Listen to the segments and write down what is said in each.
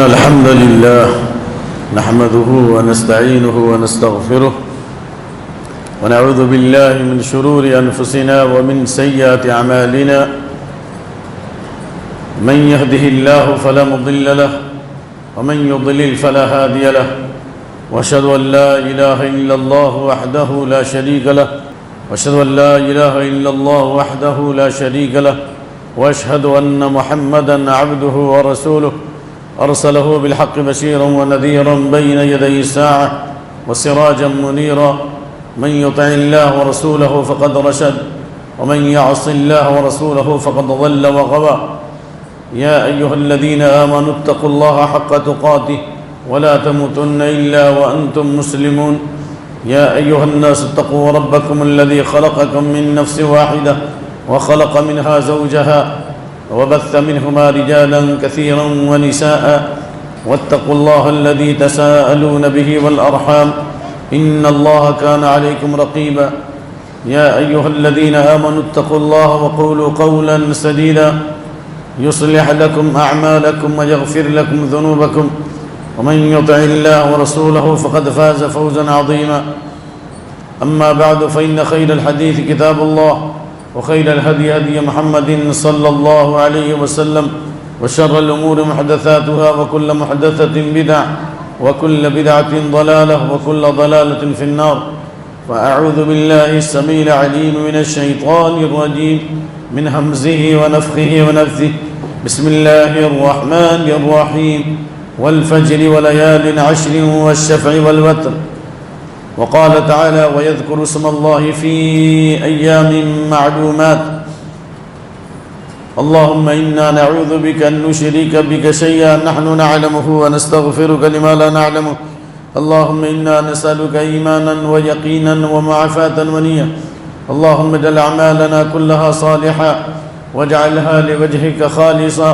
إن الحمد لله نحمده ونستعينه ونستغفره ونعوذ بالله من شرور أنفسنا ومن سيئات أعمالنا من يهده الله فلا مضل له ومن يضلل فلا هادي له وأشهد أن لا إله إلا الله وحده لا شريك له وأشهد أن لا إله إلا الله وحده لا شريك له وأشهد أن محمدًا عبده ورسوله أرسله بالحق بشيرا ونذيرا بين يدي الساعة وسراجا منيرا من يطع الله ورسوله فقد رشد ومن يعص الله ورسوله فقد ضل وغوى يا أيها الذين آمنوا اتقوا الله حق تقاته ولا تموتن إلا وأنتم مسلمون يا أيها الناس اتقوا ربكم الذي خلقكم من نفس واحدة وخلق منها زوجها وبث منهما رجالا كثيرا ونساء واتقوا الله الذي تساءلون به والأرحام إن الله كان عليكم رقيبا يا أيها الذين آمنوا اتقوا الله وقولوا قولا سديدا يصلح لكم أعمالكم ويغفر لكم ذنوبكم ومن يطع الله ورسوله فقد فاز فوزا عظيما أما بعد فإن خير الحديث كتاب الله وخير الهدي هدي محمد صلى الله عليه وسلم وشر الأمور محدثاتها وكل محدثة بدعة وكل بدعة ضلالة وكل ضلالة في النار فأعوذ بالله السميع العليم من الشيطان الرجيم من همزه ونفخه ونفثه بسم الله الرحمن الرحيم والفجر وليال عشر والشفع والوتر وقال تعالى ويذكر اسم الله في أيام معلومات اللهم إنا نعوذ بك أن نشرك بك شيئا نحن نعلمه ونستغفرك لما لا نعلمه اللهم إنا نسألك إيمانا ويقينا ومعافاة ونية اللهم اجعل أعمالنا كلها صالحة واجعلها لوجهك خالصا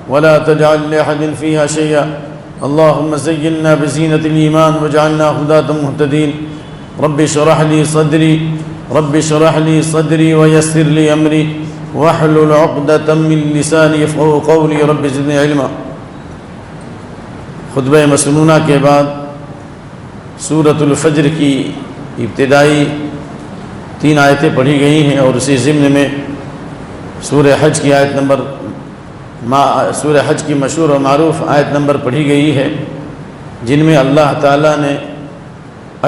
ولا تجعل لأحد فيها شيئا اللهم زينا بزينة الإيمان واجعلنا هداة مهتدين رب اشرح لي صدري رب اشرح لي صدري ويسر لي أمري واحلل عقدة من لساني يفقهوا قولي رب زدني علما خطبہ مسنونہ کے بعد سورۃ الفجر کی ابتدائی 3 آیتیں پڑھی گئی ہیں اور اسی ضمن میں سورہ حج کی آیت نمبر سورہ حج کی مشہور و معروف آیت نمبر پڑھی گئی ہے جن میں اللہ تعالیٰ نے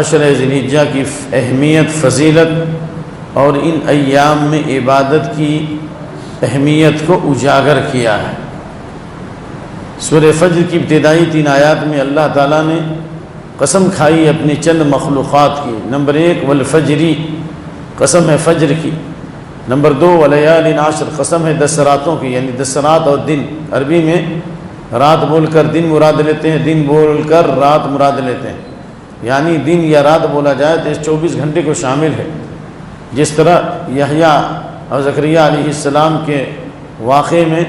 عشر ذی الحجہ کی اہمیت فضیلت اور ان ایام میں عبادت کی اہمیت کو اجاگر کیا ہے۔ سورہ فجر کی ابتدائی 3 آیات میں اللہ تعالیٰ نے قسم کھائی اپنی چند مخلوقات کی۔ نمبر 1 والفجری، قسم ہے فجر کی۔ نمبر 2 ولیال عشر، قسم ہے 10 راتوں کی، یعنی 10 رات اور دن۔ عربی میں رات بول کر دن مراد لیتے ہیں، دن بول کر رات مراد لیتے ہیں، یعنی دن یا رات بولا جائے تو اس 24 گھنٹے کو شامل ہے۔ جس طرح یحییٰ اور زکریا علیہ السلام کے واقعے میں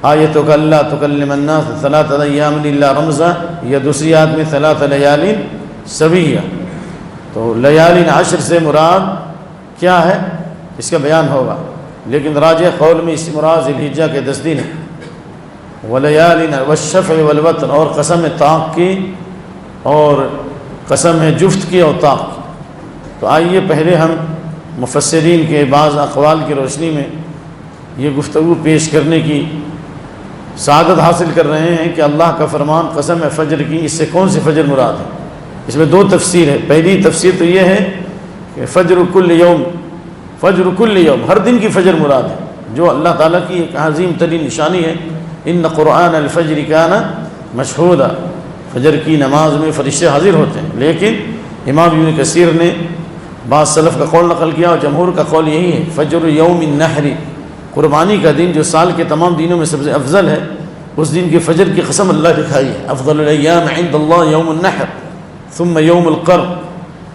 آیتک اللہ تکلم الناس 3 ایام الا رمزا، یا دوسری آیت میں 3 لیال سویہ۔ تو لیال عشر سے مراد کیا ہے اس کا بیان ہوگا، لیکن راجح قول میں اس مراد ذی الحجہ کے 10 دن ہیں۔ ولیال والشفع والوتر، اور قسم ہے طاق کی اور قسم ہے جفت کی اور طاق کی۔ تو آئیے پہلے ہم مفسرین کے بعض اقوال کی روشنی میں یہ گفتگو پیش کرنے کی سعادت حاصل کر رہے ہیں کہ اللہ کا فرمان قسم ہے فجر کی، اس سے کون سی فجر مراد ہے؟ اس میں 2 تفسیر ہے۔ پہلی تفسیر تو یہ ہے کہ فجر کل یوم، فجر کل یوم، ہر دن کی فجر مراد ہے، جو اللہ تعالیٰ کی ایک عظیم ترین نشانی ہے۔ ان قرآن الفجر کان مشہودا، فجر کی نماز میں فرشتے حاضر ہوتے ہیں۔ لیکن امام ابن کثیر نے بعض سلف کا قول نقل کیا اور جمہور کا قول یہی ہے، فجر یوم النحر، قربانی کا دن جو سال کے تمام دنوں میں سب سے افضل ہے، اس دن کی فجر کی قسم اللہ نے کھائی ہے۔ افضل الایام عند اللہ یوم النحر ثم یوم القر،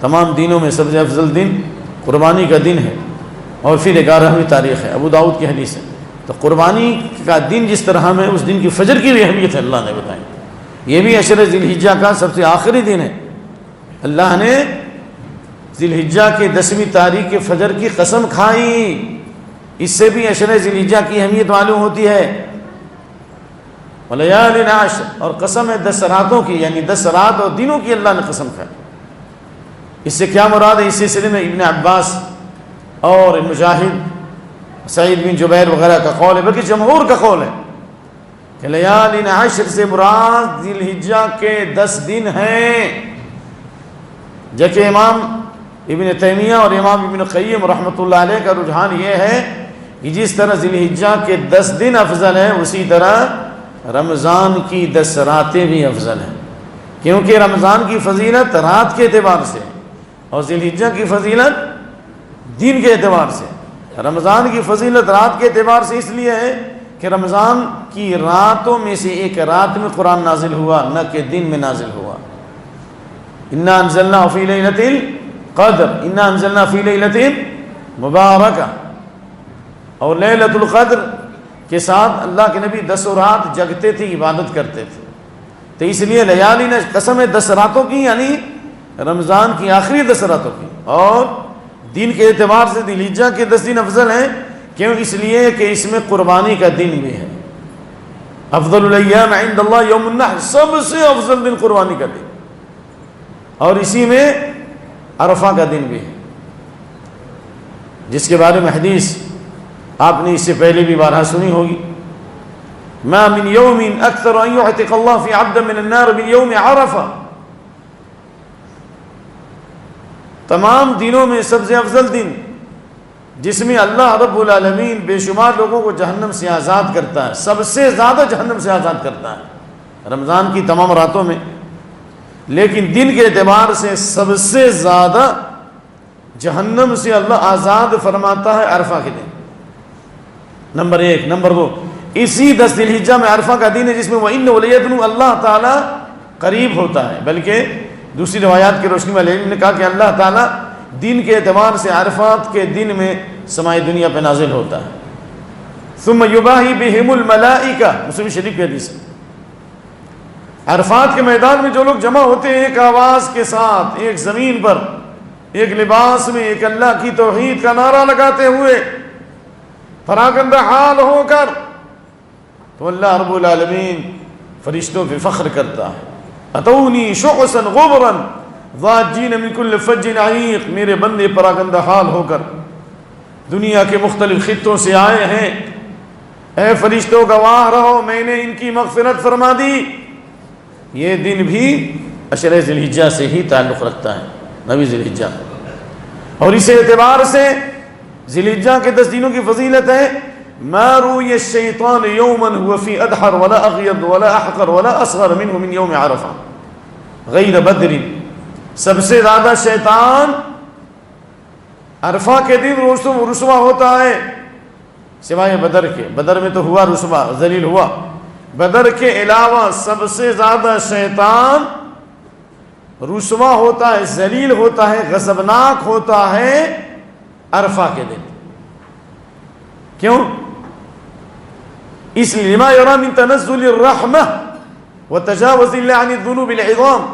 تمام دنوں میں سب سے افضل دن قربانی کا دن ہے، اور پھر 11ویں تاریخ ہے، ابو داؤد کی حدیث ہے۔ تو قربانی کا دن جس طرح میں اس دن کی فجر کی بھی اہمیت ہے اللہ نے بتائی۔ یہ بھی عشر ذی الحجہ کا سب سے آخری دن ہے۔ اللہ نے ذی الحجہ کے 10ویں تاریخ کے فجر کی قسم کھائی، اس سے بھی عشر ذی الحجہ کی اہمیت معلوم ہوتی ہے۔ ولیال عشر، اور قسم ہے 10 راتوں کی، یعنی 10 رات اور دنوں کی اللہ نے قسم کھائی۔ اس سے کیا مراد ہے؟ اس سلسلے میں ابن عباس اور مجاہد، سعید بن جبیر وغیرہ کا قول ہے، بلکہ جمہور کا قول ہے کہ لیال عشر سے مراد ذی الحجہ کے 10 دن ہیں، جبکہ امام ابن تیمیہ اور امام ابن قیم رحمۃ اللہ علیہ کا رجحان یہ ہے کہ جس طرح ذی الحجہ کے 10 دن افضل ہیں، اسی طرح رمضان کی 10 راتیں بھی افضل ہیں، کیونکہ رمضان کی فضیلت رات کے اعتبار سے اور ذی الحجہ کی فضیلت دن کے اعتبار سے۔ رمضان کی فضیلت رات کے اعتبار سے اس لیے ہے کہ رمضان کی راتوں میں سے ایک رات میں قرآن نازل ہوا، نہ کہ دن میں نازل ہوا۔ انا انزلنا فی لیلۃ القدر، انا انزلنا فی لیلۃ مبارکہ، اور لیلۃ القدر کے ساتھ اللہ کے نبی 10 رات جگتے تھے، عبادت کرتے تھے، تو اس لیے لیالی نے قسم ہے 10 راتوں کی، یعنی رمضان کی آخری 10 راتوں کی، اور دن کے اعتبار سے ذی الحجہ کے 10 دن افضل ہیں، کیوں؟ اس لیے کہ اس میں قربانی کا دن بھی ہے۔ افضل الایام عند اللہ یوم النحر، سب سے افضل دن قربانی کا دن، اور اسی میں عرفہ کا دن بھی ہے، جس کے بارے میں حدیث آپ نے اس سے پہلے بھی بارہا سنی ہوگی، ما من یوم اکثر ان یعتق اللہ فی عبد من النار من یوم عرفہ، تمام دنوں میں سب سے افضل دن جس میں اللہ رب العالمین بے شمار لوگوں کو جہنم سے آزاد کرتا ہے، سب سے زیادہ جہنم سے آزاد کرتا ہے رمضان کی تمام راتوں میں، لیکن دن کے اعتبار سے سب سے زیادہ جہنم سے اللہ آزاد فرماتا ہے عرفہ کے دن، نمبر 1۔ نمبر 2، اسی 10 ذی الحجہ میں عرفہ کا دن ہے جس میں وَإِنَّهُ لَيَدْنُو، اللہ تعالیٰ قریب ہوتا ہے، بلکہ دوسری روایات کی روشنی میں نے کہا کہ اللہ تعالیٰ دن کے اعتبار سے عرفات کے دن میں سمائی دنیا پہ نازل ہوتا ہے۔ ثم یباہی بہم الملائکہ، مسلم شریف کی حدیث ہے، عرفات کے میدان میں جو لوگ جمع ہوتے ہیں ایک آواز کے ساتھ، ایک زمین پر، ایک لباس میں، ایک اللہ کی توحید کا نعرہ لگاتے ہوئے، پراگندہ حال ہو کر، تو اللہ رب العالمین فرشتوں پہ فخر کرتا ہے، اتونی شعثا غبرا ضاجین من کل فج عمیق، میرے بندے پراگندہ حال ہو کر دنیا کے مختلف خطوں سے آئے ہیں، اے فرشتوں گواہ رہو میں نے ان کی مغفرت فرما دی۔ یہ دن بھی عشر ذی الحجہ سے ہی تعلق رکھتا ہے، نویں ذی الحجہ، اور اس اعتبار سے ذی الحجہ کے 10 دنوں کی فضیلت ہے، ما روی الشیطان یوما هو فی ادحر ولا اغید ولا احقر ولا اصغر منه من یوم عرفہ غیر بدر، سب سے زیادہ شیطان عرفہ کے دن رسوا ہوتا ہے سوائے بدر کے، بدر میں تو ہوا رسوا، ذلیل ہوا، بدر کے علاوہ سب سے زیادہ شیطان رسوا ہوتا ہے، ذلیل ہوتا ہے، غضبناک ہوتا ہے عرفہ کے دن۔ کیوں؟ اس لیے لما یری من تنزل الرحمہ وتجاوز اللہ عن الذنوب العظام،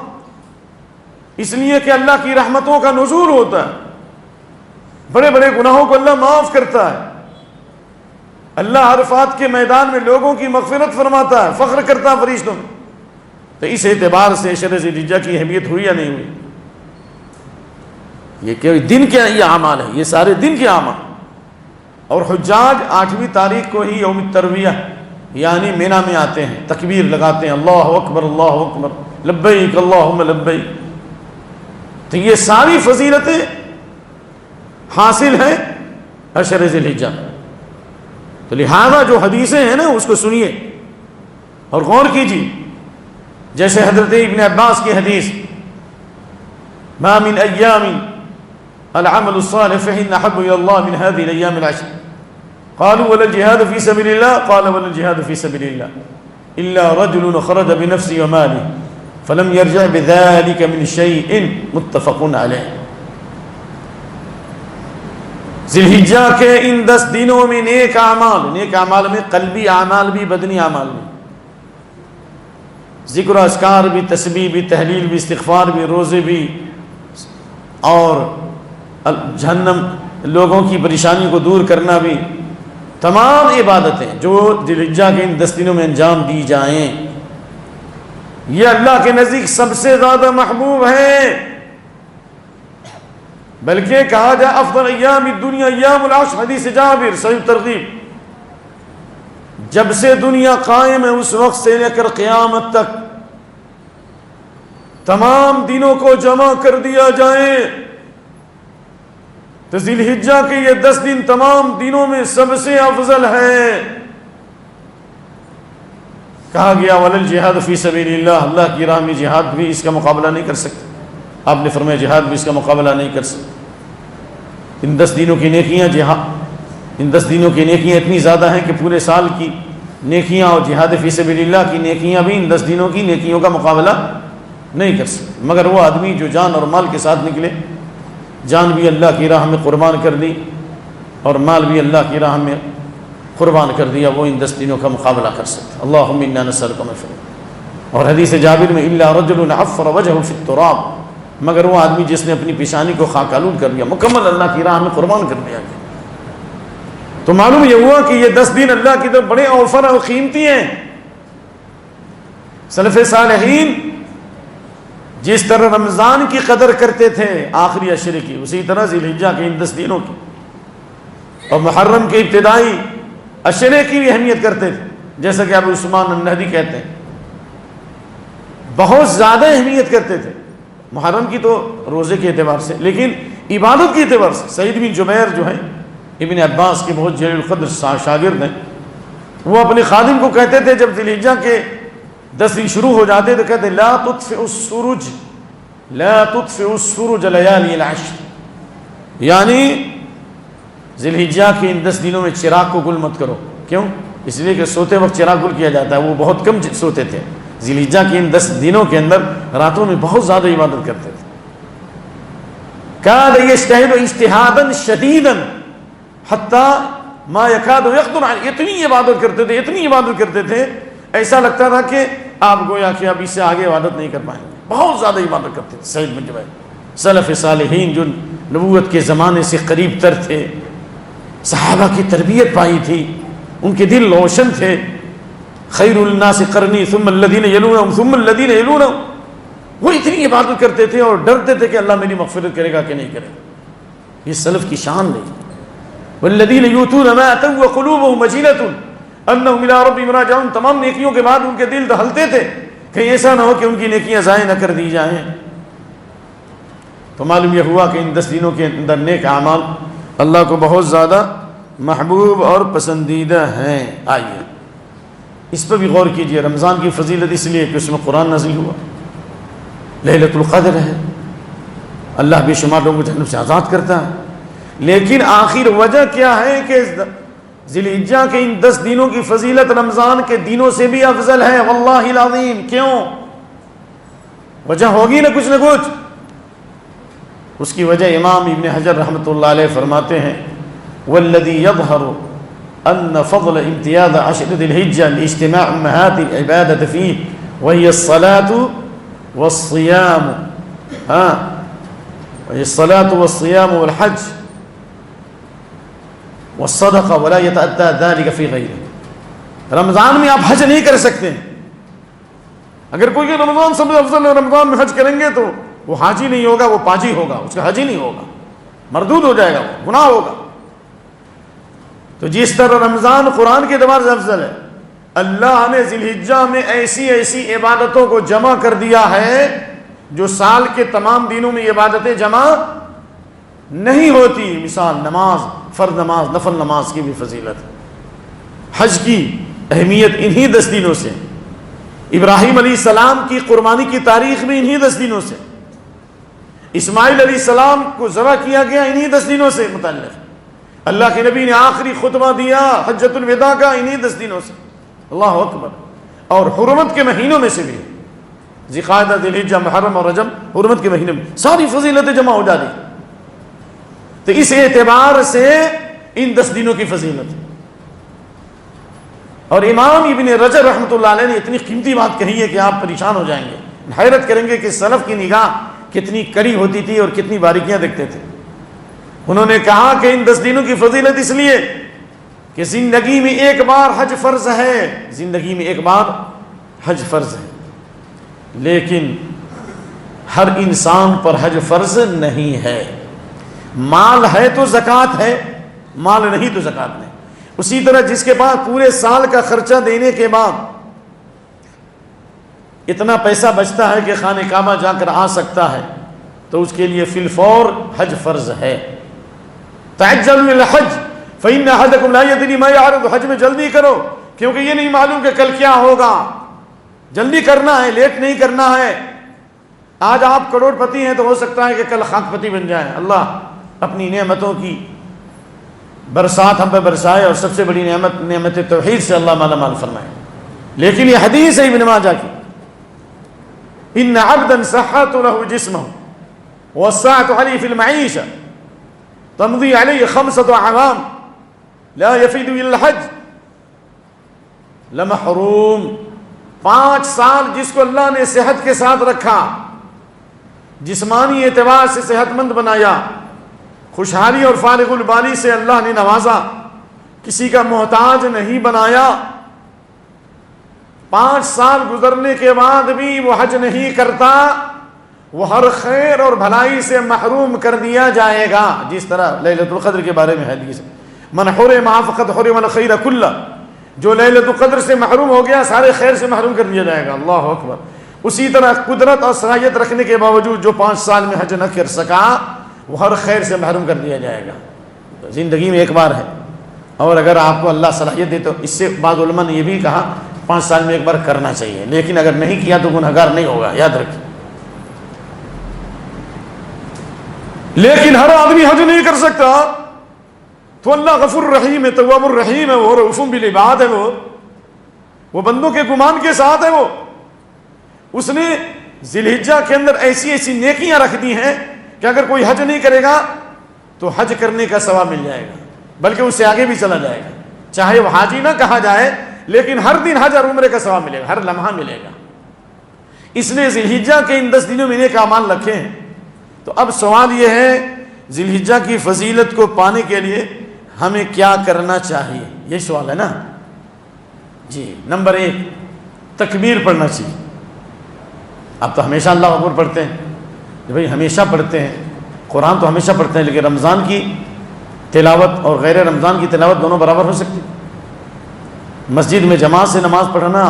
اس لیے کہ اللہ کی رحمتوں کا نزول ہوتا ہے، بڑے بڑے گناہوں کو اللہ معاف کرتا ہے، اللہ عرفات کے میدان میں لوگوں کی مغفرت فرماتا ہے، فخر کرتا ہے فرشتوں میں، تو اس اعتبار سے عشر ذی الحجہ کی اہمیت ہوئی یا نہیں ہوئی؟ یہ کہ دن کے یہ اعمال ہیں، یہ سارے دن کے اعمال، اور حجاج 8ویں تاریخ کو ہی یوم الترویہ یعنی مینا میں آتے ہیں، تکبیر لگاتے ہیں، اللہ اکبر اللہ اکبر لبیک اللہم لبیک، تو یہ ساری فضیلتیں حاصل ہیں عشر ذی الحجہ، تو لہذا جو حدیثیں ہیں نا اس کو سنیے اور غور کیجیے، جیسے حضرت ابن عباس کی حدیث، ما من ایام العمل الصالح فإن أحب إلى الله من هذه الأيام العشر قالوا ولا الجهاد في سبيل الله قال ولا الجهاد في سبيل الله إلا رجل خرج بنفسه وماله فلم يرجع بذلك من شيء متفق عليه۔ ذی الحجہ کے ان 10 دنوں میں نیک اعمال میں قلبی اعمال بھی، بدنی اعمال بھی، ذکر و اذکار بھی، تسبیح بھی، تحلیل بھی، استغفار بھی، روزے بھی، اور جہنم لوگوں کی پریشانی کو دور کرنا بھی، تمام عبادتیں جو ذی الحجہ کے ان 10 دنوں میں انجام دی جائیں یہ اللہ کے نزدیک سب سے زیادہ محبوب ہیں، بلکہ کہا جائے افضل ایام الدنیا ایام العشر، حدیث جابر صحیح ترغیب، جب سے دنیا قائم ہے اس وقت سے لے کر قیامت تک تمام دنوں کو جمع کر دیا جائے تو ذی الحجہ کے یہ 10 دن تمام دنوں میں سب سے افضل ہے۔ کہا گیا ولل جہاد فی سبیل اللہ، اللہ کی راہ میں جہاد بھی اس کا مقابلہ نہیں کر سکتے، آپ نے فرمایا جہاد بھی اس کا مقابلہ نہیں کر سکتے۔ ان 10 دنوں کی نیکیاں ان 10 دنوں کی نیکیاں اتنی زیادہ ہیں کہ پورے سال کی نیکیاں اور جہاد فی سبیل اللہ کی نیکیاں بھی ان 10 دنوں کی نیکیوں کا مقابلہ نہیں کر سکتے، مگر وہ آدمی جو جان اور مال کے ساتھ نکلے، جان بھی اللہ کی راہ میں قربان کر دی اور مال بھی اللہ کی راہ میں قربان کر دیا، وہ ان 10 دنوں کا مقابلہ کر سکتا۔ اللہم انا نسألک من فضلک۔ اور حدیث جابر میں الا رجل عفر وجهه فی التراب، مگر وہ آدمی جس نے اپنی پیشانی کو خاک آلود کر دیا، مکمل اللہ کی راہ میں قربان کر دیا گیا۔ تو معلوم یہ ہوا کہ یہ 10 دن اللہ کی طرف بڑے اوفر اور قیمتی ہیں۔ سلف صالحین جس طرح رمضان کی قدر کرتے تھے آخری عشرے کی، اسی طرح ذی الحجہ کے ان 10 دنوں کی اور محرم کے ابتدائی عشرے کی بھی اہمیت کرتے تھے، جیسا کہ ابو عثمان النہدی کہتے ہیں بہت زیادہ اہمیت کرتے تھے محرم کی تو روزے کے اعتبار سے، لیکن عبادت کے اعتبار سے سعید بن جبیر جو ہیں ابن عباس کے بہت جلیل القدر شاگرد ہیں، وہ اپنے خادم کو کہتے تھے جب ذی الحجہ کے 10 دن شروع ہو جاتے تو کہتے لا تطفئ السرج لیالی العشر، یعنی ذی الحجہ کے ان 10 دنوں میں چراغ کو گل مت کرو۔ کیوں؟ اس لیے کہ سوتے وقت چراغ گل کیا جاتا ہے، وہ بہت کم سوتے تھے، ذی الحجہ کے ان 10 دنوں کے اندر راتوں میں بہت زیادہ عبادت کرتے تھے۔ کاد یجتہد اجتہادا شدیدا حتی ما یکاد یقدر علیہ، اتنی عبادت کرتے تھے ایسا لگتا تھا کہ آپ گویا کہ اب اس سے آگے عبادت نہیں کر پائیں گے، بہت زیادہ عبادت کرتے تھے سعید بن جبیر۔ سلف صالحین جو نبوت کے زمانے سے قریب تر تھے، صحابہ کی تربیت پائی تھی، ان کے دل روشن تھے، خیر الناس قرنی ثم الذین یلونہم ثم الذین یلونہم، وہ اتنی عبادت کرتے تھے اور ڈرتے تھے کہ اللہ میری مغفرت کرے گا کہ نہیں کرے گا۔ یہ سلف کی شان نہیں۔ والذین یؤتون ما اتوا وقلوبهم وجلۃ انہم الی ربہم راجعون، تمام نیکیوں کے بعد ان کے دل دہلتے تھے کہیں ایسا نہ ہو کہ ان کی نیکیاں ضائع نہ کر دی جائیں۔ تو معلوم یہ ہوا کہ ان 10 دنوں کے اندر نیک اعمال اللہ کو بہت زیادہ محبوب اور پسندیدہ ہیں۔ آئیے اس پر بھی غور کیجئے، رمضان کی فضیلت اس لیے کہ اس میں قرآن نازل ہوا، لیلۃ القدر ہے، اللہ بے شمار لوگوں کو جہنم سے آزاد کرتا ہے، لیکن آخر وجہ کیا ہے کہ ذی الحجہ کے ان 10 دنوں کی فضیلت رمضان کے دنوں سے بھی افضل ہے، واللہ العظیم۔ کیوں؟ وجہ ہوگی نہ کچھ، اس کی وجہ امام ابن حجر رحمۃ اللہ علیہ فرماتے ہیں والذی یظہر ان فضل امتیاز عشر ذی الحجہ لاجتماع امہات العبادۃ فیہ وہی الصلاۃ والصیام الصلاۃ والصیام والحج والصدقہ ولا یتأتی ذلک فی غیرہ۔ رمضان میں آپ حج نہیں کر سکتے، اگر کوئی رمضان سب سے افضل ہے، رمضان میں حج کریں گے تو وہ حاجی نہیں ہوگا، وہ پاجی ہوگا، اس کا حج ہی نہیں ہوگا، مردود ہو جائے گا، وہ گناہ ہوگا۔ تو جس طرح رمضان قرآن کے اعتبار سے افضل ہے، اللہ نے ذی الحجہ میں ایسی عبادتوں کو جمع کر دیا ہے جو سال کے تمام دنوں میں عبادتیں جمع نہیں ہوتی۔ مثال نماز، فرض نماز، نفل نماز کی بھی فضیلت ہے، حج کی اہمیت انہی 10 دنوں سے، ابراہیم علیہ السلام کی قربانی کی تاریخ بھی انہی 10 دنوں سے، اسماعیل علیہ السلام کو ذبح کیا گیا انہی 10 دنوں سے متعلق، اللہ کے نبی نے آخری خطبہ دیا حجۃ الوداع کا انہی 10 دنوں سے، اللہ اکبر۔ اور حرمت کے مہینوں میں سے بھی، ذی القعدہ، ذی الحجہ، محرم اور رجب، حرمت کے مہینے میں ساری فضیلتیں جمع ہو جاتی۔ تو اس اعتبار سے ان 10 دنوں کی فضیلت، اور امام ابن رجب رحمۃ اللہ علیہ نے اتنی قیمتی بات کہی ہے کہ آپ پریشان ہو جائیں گے، حیرت کریں گے کہ سلف کی نگاہ کتنی کڑی ہوتی تھی اور کتنی باریکیاں دیکھتے تھے۔ انہوں نے کہا کہ ان 10 دنوں کی فضیلت اس لیے کہ زندگی میں ایک بار حج فرض ہے، زندگی میں ایک بار حج فرض ہے، لیکن ہر انسان پر حج فرض نہیں ہے۔ مال ہے تو زکوٰۃ ہے، مال نہیں تو زکوٰۃ نہیں۔ اسی طرح جس کے پاس پورے سال کا خرچہ دینے کے بعد اتنا پیسہ بچتا ہے کہ خانہ کعبہ جا کر آ سکتا ہے، تو اس کے لیے فی الفور حج فرض ہے۔ تعجلوا الحج فإن أحدكم لا يدري ما يعرض، حج میں جلدی کرو کیونکہ یہ نہیں معلوم کہ کل کیا ہوگا۔ جلدی کرنا ہے، لیٹ نہیں کرنا ہے۔ آج آپ کروڑ پتی ہیں تو ہو سکتا ہے کہ کل خاک پتی بن جائیں۔ اللہ اپنی نعمتوں کی برسات ہم پہ برسائے، اور سب سے بڑی نعمت توحید سے اللہ مالا مال فرمائے۔ لیکن یہ حدیث ہے ابن ماجہ کی، ان عبدا صحت له جسمه والساعة عليه في المعيشة تمضي عليه 5 أعوام لا يفيد إلا الحج لمحروم۔ 5 سال جس کو اللہ نے صحت کے ساتھ رکھا، جسمانی اعتبار سے صحت مند بنایا، خوشحالی اور فارغ البالی سے اللہ نے نوازا، کسی کا محتاج نہیں بنایا، 5 سال گزرنے کے بعد بھی وہ حج نہیں کرتا، وہ ہر خیر اور بھلائی سے محروم کر دیا جائے گا۔ جس طرح لیلۃ القدر کے بارے میں حدیث، من حرم فقد حرم الخیر کلہ، جو لیلۃ القدر سے محروم ہو گیا سارے خیر سے محروم کر دیا جائے گا۔ اللہ اکبر۔ اسی طرح قدرت اور صلاحیت رکھنے کے باوجود جو 5 سال میں حج نہ کر سکا، وہ ہر خیر سے محروم کر دیا جائے گا۔ زندگی میں ایک بار ہے، اور اگر آپ کو اللہ صلاحیت دے تو اس سے بعض علماء نے یہ بھی کہا 5 سال میں ایک بار کرنا چاہیے، لیکن اگر نہیں کیا تو گنہگار نہیں ہوگا، یاد رکھیے۔ لیکن ہر آدمی حج نہیں کر سکتا، تو اللہ غفور الرحیم ہے، تواب الرحیم ہے، وہ رؤوف بالعباد ہے، وہ بندوں کے گمان کے ساتھ ہے۔ وہ اس نے ذی الحجہ کے اندر ایسی ایسی نیکیاں رکھ دی ہیں کہ اگر کوئی حج نہیں کرے گا تو حج کرنے کا ثواب مل جائے گا، بلکہ اس سے آگے بھی چلا جائے گا، چاہے وہ حاجی نہ کہا جائے، لیکن ہر دن حج اور عمرے کا ثواب ملے گا، ہر لمحہ ملے گا۔ اس لیے ذی الحجہ کے ان 10 دنوں میں نیک اعمال رکھے ہیں۔ تو اب سوال یہ ہے، ذی الحجہ کی فضیلت کو پانے کے لیے ہمیں کیا کرنا چاہیے؟ یہ سوال ہے نا جی۔ نمبر 1 تکبیر پڑھنا چاہیے۔ اب تو ہمیشہ اللہ اکبر پڑھتے ہیں، بھائی ہمیشہ پڑھتے ہیں، قرآن تو ہمیشہ پڑھتے ہیں، لیکن رمضان کی تلاوت اور غیر رمضان کی تلاوت دونوں برابر ہو سکتی۔ مسجد میں جماعت سے نماز پڑھنا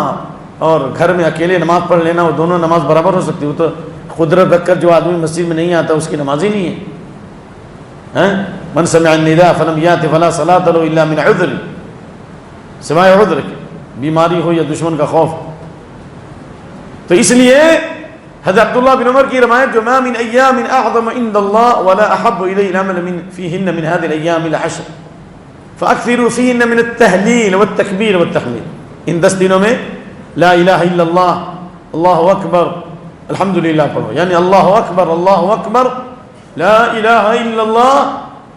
اور گھر میں اکیلے نماز پڑھ لینا، وہ دونوں نماز برابر ہو سکتی۔ وہ تو قدرت رکھ کر جو آدمی مسجد میں نہیں آتا اس کی نماز ہی نہیں ہے۔ من سمع النداء فلم یات فلا صلاۃ له الا من عذر، سوائے عذر کے، بیماری ہو یا دشمن کا خوف۔ تو اس لیے حضرت عبداللہ بن عمر کی روایت، جو ما من ایام اعظم عند اللہ ولا احب الی العمل فیہن من هذه الايام العشر فاکثروا فیہن من التہلیل والتکبیر والتحمید۔ ان 10 دنوں میں لا الہ الا اللہ، اللہ اکبر، الحمدللہ پڑھو، یعنی اللہ اکبر لا الہ الا اللہ،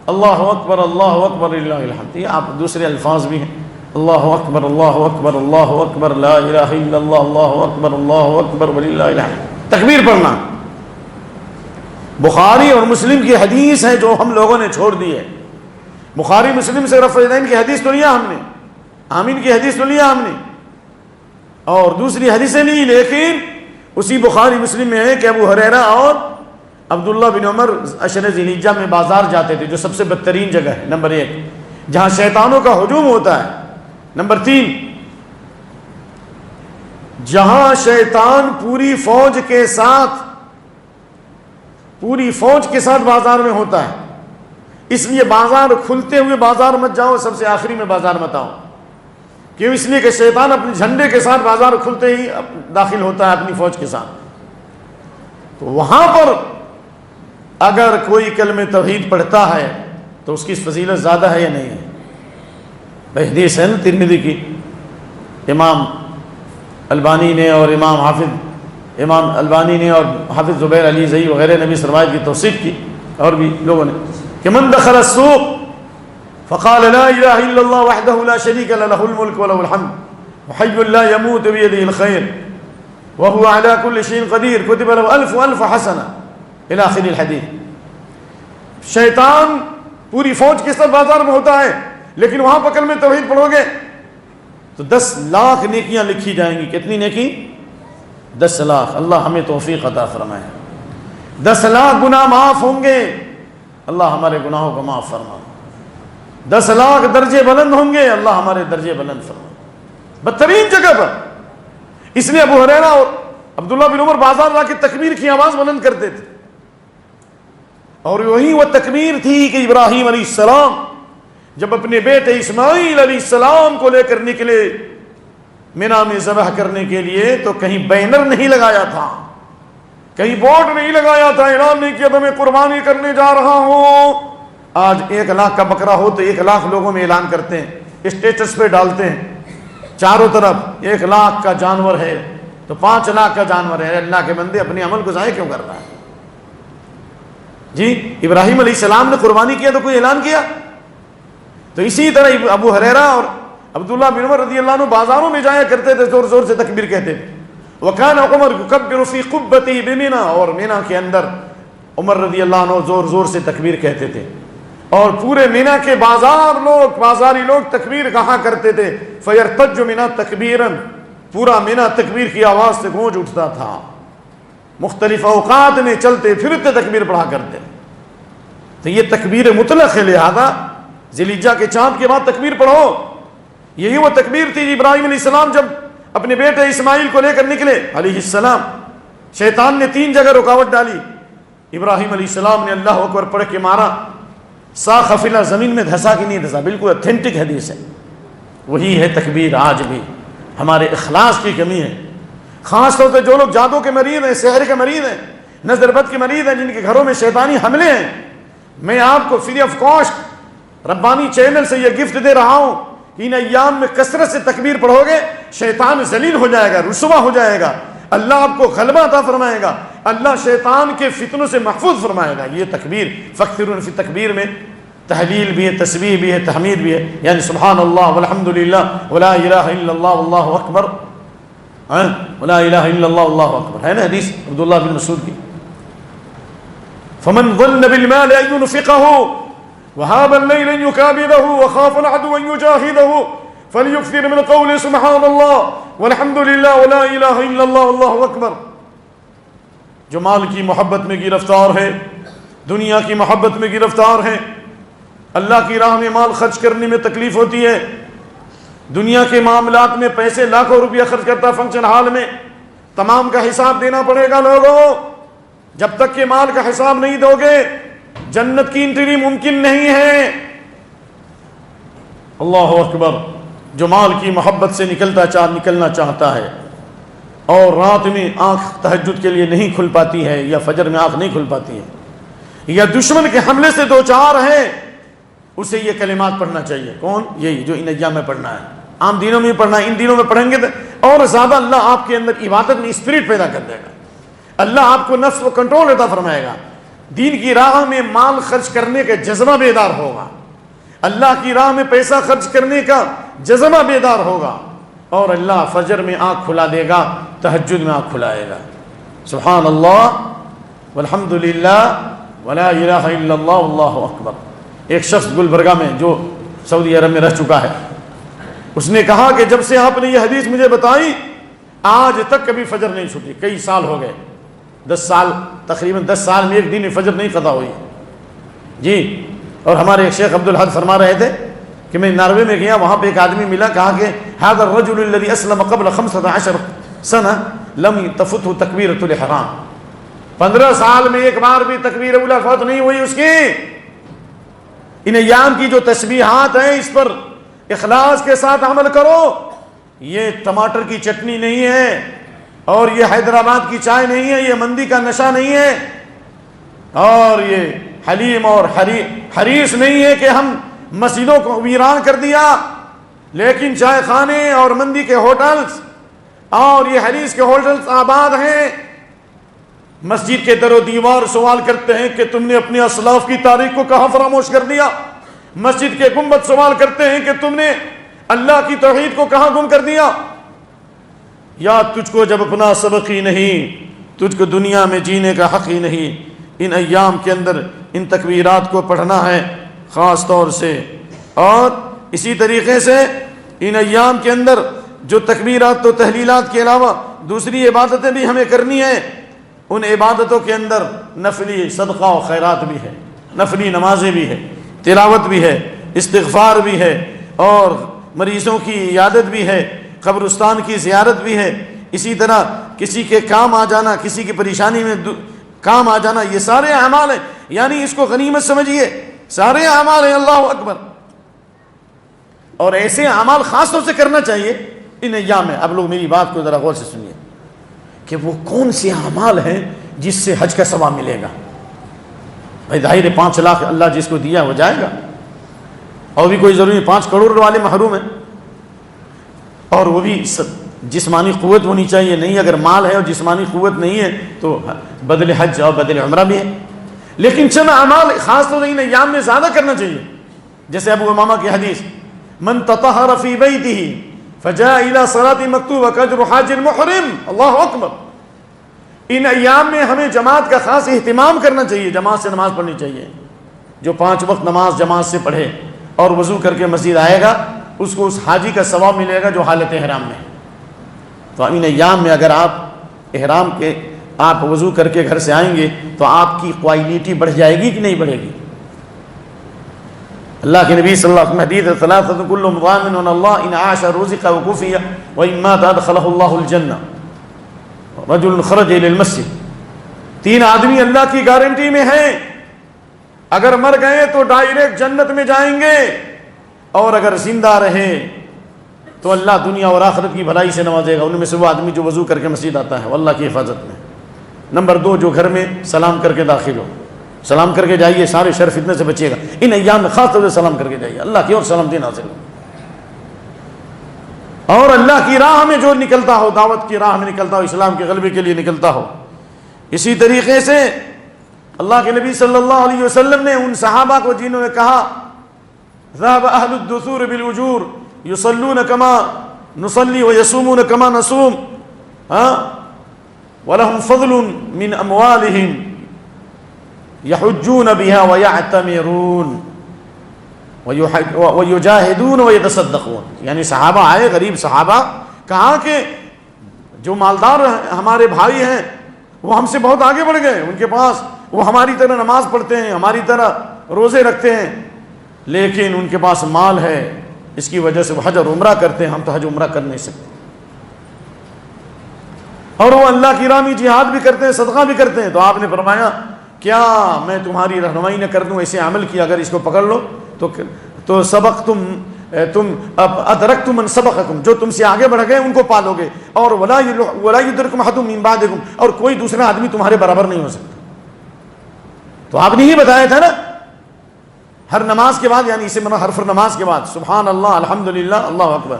اللہ اکبر للہ الحمد۔ یہ آپ دوسرے الفاظ بھی ہیں، اللہ اکبر لا الہ الا اللہ، اللہ اکبر وللہ الحمد۔ تکبیر پڑھنا بخاری اور مسلم کی حدیث ہے جو ہم لوگوں نے چھوڑ دی ہے۔ بخاری مسلم سے رفع الیدین کی حدیث تو لیا ہم نے، آمین کی حدیث تو لیا ہم نے، اور دوسری حدیثیں نہیں، لیکن اسی بخاری مسلم میں ہے کہ ابو ہریرہ اور عبداللہ بن عمر عشر ذی الحجہ میں بازار جاتے تھے، جو سب سے بدترین جگہ ہے، نمبر 1 جہاں شیطانوں کا ہجوم ہوتا ہے، نمبر 3 جہاں شیطان پوری فوج کے ساتھ بازار میں ہوتا ہے۔ اس لیے بازار کھلتے ہوئے بازار مت جاؤ، سب سے آخری میں بازار مت آؤ، کیوں؟ اس لیے کہ شیطان اپنے جھنڈے کے ساتھ بازار کھلتے ہی داخل ہوتا ہے اپنی فوج کے ساتھ۔ تو وہاں پر اگر کوئی کلمہ توحید پڑھتا ہے تو اس کی فضیلت زیادہ ہے یا نہیں ہے؟ بھائی حدیث ہے نا ترمذی کی، امام البانی نے اور امام البانی نے اور حافظ زبیر علی زئی وغیرہ نے بھی اس روایت کی توثیق کی، اور بھی لوگوں نے، کہ من دخل السوق فقال لا الہ الا اللہ وحدہ لا شریک له له الملک وله الحمد وحی لا يموت بيده الخیر وهو على كل شيء قدیر كتب له 1000 حسنہ الى آخر الحدیث۔ شیطان پوری فوج کے ساتھ بازار میں ہوتا ہے، لیکن وہاں پر کلمہ توحید پڑھو گے تو 10 لاکھ نیکیاں لکھی جائیں گی. کتنی نیکی؟ 10 لاکھ. اللہ ہمیں توفیق عطا فرمائے. 10 لاکھ گناہ معاف ہوں گے, اللہ ہمارے گناہوں کو معاف فرمائے. 10 لاکھ درجے بلند ہوں گے, اللہ ہمارے درجے بلند فرمائے. بدترین جگہ پر. اس لیے ابو ہریرہ اور عبداللہ بن عمر بازار لا کے تکبیر کی آواز بلند کرتے تھے, اور وہی وہ تکبیر تھی کہ ابراہیم علیہ السلام جب اپنے بیٹے اسماعیل علیہ السلام کو لے کر نکلے مینا میں ذبح کرنے کے لیے, تو کہیں بینر نہیں لگایا تھا, کہیں بورڈ نہیں لگایا تھا, اعلان نہیں کیا تو میں قربانی کرنے جا رہا ہوں. آج 1 لاکھ کا بکرا ہو تو 1 لاکھ لوگوں میں اعلان کرتے ہیں, اسٹیٹس پہ ڈالتے ہیں چاروں طرف 1 لاکھ کا جانور ہے تو 5 لاکھ کا جانور ہے. اللہ کے بندے اپنے عمل کو ضائع کیوں کر رہا ہے؟ جی ابراہیم علیہ السلام نے قربانی کیا تو کوئی اعلان کیا؟ تو اسی طرح ابو ہریرہ اور عبداللہ بن عمر رضی اللہ عنہ بازاروں میں جایا کرتے تھے, زور زور سے تکبیر کہتے تھے. وکان عمر یکبر فی قبتی بمنا, اور مینا کے اندر عمر رضی اللہ عنہ زور زور سے تکبیر کہتے تھے, اور پورے مینا کے بازاری لوگ تکبیر کہا کرتے تھے. فیرتج منا تکبیرا, پورا مینا تکبیر کی آواز سے گونج اٹھتا تھا. مختلف اوقات میں چلتے پھرتے تکبیر پڑھا کرتے. تو یہ تکبیر مطلق ہے, لہذا ذی الحجہ کے چاند کے بعد تکبیر پڑھو. یہی وہ تکبیر تھی ابراہیم علیہ السلام جب اپنے بیٹے اسماعیل کو لے کر نکلے علیہ السلام. شیطان نے 3 جگہ رکاوٹ ڈالی. ابراہیم علیہ السلام نے اللہ اکبر پڑھ کے مارا, ساخ فلا زمین میں دھسا کہ نہیں دھسا, بالکل اتھینٹک حدیث ہے. وہی ہے تکبیر. آج بھی ہمارے اخلاص کی کمی ہے, خاص طور سے جو لوگ جادو کے مریض ہیں, سحر کے مریض ہیں, نظر بد کے مریض ہیں, جن کے گھروں میں شیطانی حملے ہیں. میں آپ کو free of cost Rabbani channel سے یہ گفٹ دے رہا ہوں کہ ان ایام میں کثرت سے تکبیر پڑھو گے, شیطان ذلیل ہو جائے گا, رسوا ہو جائے گا, اللہ آپ کو غلبہ عطا فرمائے گا, اللہ شیطان کے فتنوں سے محفوظ فرمائے گا. یہ تکبیر فاکثروا فی تکبیر میں تحلیل بھی ہے, تسبیح بھی ہے, تحمید بھی ہے, یعنی سبحان اللہ والحمد للہ ولا الہ الا اللہ واللہ اکبر, ولا الہ الا اللہ واللہ اکبر, ہے نا حدیث عبداللہ بن مسعود کی. فمن ظن بالمال ان ينفقه وهاب الليل ان يكابده وخاف العدو ان يجاهده فليكثر من قول سبحان الله والحمد لله ولا اله الا الله والله اکبر. جو مال کی محبت میں گرفتار ہے, دنیا کی محبت میں گرفتار ہے, اللہ کی راہ میں مال خرچ کرنے میں تکلیف ہوتی ہے, دنیا کے معاملات میں پیسے لاکھوں روپیہ خرچ کرتا, فنکشن ہال میں تمام کا حساب دینا پڑے گا. لوگوں, جب تک کہ مال کا حساب نہیں دو گے جنت کی انٹری ممکن نہیں ہے. اللہ اکبر. جو مال کی محبت سے نکلنا چاہتا ہے اور رات میں آنکھ تہجد کے لیے نہیں کھل پاتی ہے, یا فجر میں آنکھ نہیں کھل پاتی ہے, یا دشمن کے حملے سے 2-4 ہے, اسے یہ کلمات پڑھنا چاہیے. کون؟ یہی جو ان ایام میں پڑھنا ہے, عام دنوں میں پڑھنا ہے. ان دنوں میں پڑھیں گے اور زیادہ اللہ آپ کے اندر عبادت میں اسپرٹ پیدا کر دے گا. اللہ آپ کو نفس و کنٹرول عطا فرمائے گا. دین کی راہ میں مال خرچ کرنے کا جذبہ بیدار ہوگا, اللہ کی راہ میں پیسہ خرچ کرنے کا جذبہ بیدار ہوگا, اور اللہ فجر میں آنکھ کھلا دے گا, تہجد میں آنکھ کھلائے گا. سبحان اللہ والحمد للہ ولا الہ الا اللہ واللہ اکبر. ایک شخص گلبرگہ میں جو سعودی عرب میں رہ چکا ہے, اس نے کہا کہ جب سے آپ نے یہ حدیث مجھے بتائی آج تک کبھی فجر نہیں چھوٹی. کئی سال ہو گئے, 10 سال, تقریباً 10 سال میں ایک دن فجر نہیں قضا ہوئی. جی, اور ہمارے ایک شیخ عبدالحد فرما رہے تھے کہ میں ناروے میں گیا, وہاں پہ ایک آدمی ملا, کہا کہ هذا الرجل الذي اسلم قبل 15 سنة لم تفته تکبیرۃ الاحرام. 15 سال میں ایک بار بھی تکبیر اولی فوت نہیں ہوئی اس کی. ان ایام کی جو تسبیحات ہیں اس پر اخلاص کے ساتھ عمل کرو. یہ ٹماٹر کی چٹنی نہیں ہے, اور یہ حیدرآباد کی چائے نہیں ہے, یہ مندی کا نشہ نہیں ہے, اور یہ حلیم اور حریص نہیں ہے کہ ہم مسجدوں کو ویران کر دیا, لیکن چائے خانے اور مندی کے ہوٹلز اور یہ حریص کے ہوٹلز آباد ہیں. مسجد کے در و دیوار سوال کرتے ہیں کہ تم نے اپنے اسلاف کی تاریخ کو کہاں فراموش کر دیا. مسجد کے گنبد سوال کرتے ہیں کہ تم نے اللہ کی توحید کو کہاں گم کر دیا. یا تجھ کو جب اپنا سبق ہی نہیں, تجھ کو دنیا میں جینے کا حق ہی نہیں. ان ایام کے اندر ان تکبیرات کو پڑھنا ہے خاص طور سے, اور اسی طریقے سے ان ایام کے اندر جو تکبیرات و تحلیلات کے علاوہ دوسری عبادتیں بھی ہمیں کرنی ہیں، ان عبادتوں کے اندر نفلی صدقہ و خیرات بھی ہے، نفلی نمازیں بھی ہے، تلاوت بھی ہے، استغفار بھی ہے، اور مریضوں کی عیادت بھی ہے، قبرستان کی زیارت بھی ہے، اسی طرح کسی کے کام آ جانا، کسی کی پریشانی میں کام آ جانا، یہ سارے اعمال ہیں. یعنی اس کو غنیمت سمجھیے، سارے اعمال ہیں. اللہ اکبر. اور ایسے اعمال خاص طور سے کرنا چاہیے ان ایام میں. اب لوگ میری بات کو ذرا غور سے سنیے کہ وہ کون سے اعمال ہیں جس سے حج کا ثواب ملے گا. بھائی ظاہر ہے 5 لاکھ اللہ جس کو دیا وہ جائے گا، اور بھی کوئی ضروری 5 کروڑ والے محروم ہیں، اور وہ بھی جسمانی قوت ہونی چاہیے. نہیں، اگر مال ہے اور جسمانی قوت نہیں ہے تو بدل حج اور بدل عمرہ بھی ہے. لیکن چند اعمال خاص طور سے ان ایام میں زیادہ کرنا چاہیے. جیسے ابو امامہ کی حدیث، من تطہر فی بیتہ فجاء الى صلاۃ مکتوبہ کاجر حاج المحرم. اللہ اکبر. ان ایام میں ہمیں جماعت کا خاص اہتمام کرنا چاہیے، جماعت سے نماز پڑھنی چاہیے. جو 5 وقت نماز جماعت سے پڑھے اور وضو کر کے مسجد آئے گا، اس کو اس حاجی کا ثواب ملے گا جو حالت احرام میں ہے. تو ان ایام میں اگر آپ احرام کے آپ وضو کر کے گھر سے آئیں گے تو آپ کی کوالٹی بڑھ جائے گی کہ نہیں بڑھے گی؟ اللہ کے نبی صلی اللہ علیہ وسلم حدیث ثلاثۃ کل ضامن اللہ ان عاش رزق وکفی وان مات ادخلہ اللہ الجنہ رجل خرج الى المسجد. 3 آدمی اللہ کی گارنٹی میں ہیں، اگر مر گئے تو ڈائریکٹ جنت میں جائیں گے، اور اگر زندہ رہے تو اللہ دنیا اور آخرت کی بھلائی سے نوازے گا. ان میں سے وہ آدمی جو وضو کر کے مسجد آتا ہے وہ اللہ کی حفاظت میں. نمبر 2، جو گھر میں سلام کر کے داخل ہو. سلام کر کے جائیے، سارے شر فتنے سے بچیے گا. ان ایام میں خاص طور سے سلام کر کے جائیے، اللہ کی اور سلامتی حاصل ہو. اور اللہ کی راہ میں جو نکلتا ہو، دعوت کی راہ میں نکلتا ہو، اسلام کے غلبے کے لیے نکلتا ہو. اسی طریقے سے اللہ کے نبی صلی اللہ علیہ وسلم نے ان صحابہ کو جنہوں نے کہا ذهب اهل الدثور بالاجور يصلون كما نصلي ويصومون كما نصوم ولهم فضل من اموالهم يحجون بها ويعتمرون ويجاهدون ويتصدقون. یعنی صحابہ آئے، غریب صحابہ، کہا کہ جو مالدار ہمارے بھائی ہیں وہ ہم سے بہت آگے بڑھ گئے، ان کے پاس وہ ہماری طرح نماز پڑھتے ہیں، ہماری طرح روزے رکھتے ہیں، لیکن ان کے پاس مال ہے، اس کی وجہ سے وہ حج اور عمرہ کرتے ہیں، ہم تو حج عمرہ کر نہیں سکتے. اور وہ اللہ کی راہ میں جہاد بھی کرتے ہیں، صدقہ بھی کرتے ہیں. تو آپ نے فرمایا کیا میں تمہاری رہنمائی نہ کر دوں ایسے عمل کیا؟ اگر اس کو پکڑ لو تو سبق تم ادرکتم من سبقکم، جو تم سے آگے بڑھ گئے ان کو پالو گے. اور ولا یدرکم احد من بعدکم، اور کوئی دوسرا آدمی تمہارے برابر نہیں ہو سکتا. تو آپ نے ہی بتایا تھا نا، ہر نماز کے بعد، یعنی اسے حرف نماز کے بعد سبحان اللہ، الحمدللہ، اللہ اکبر،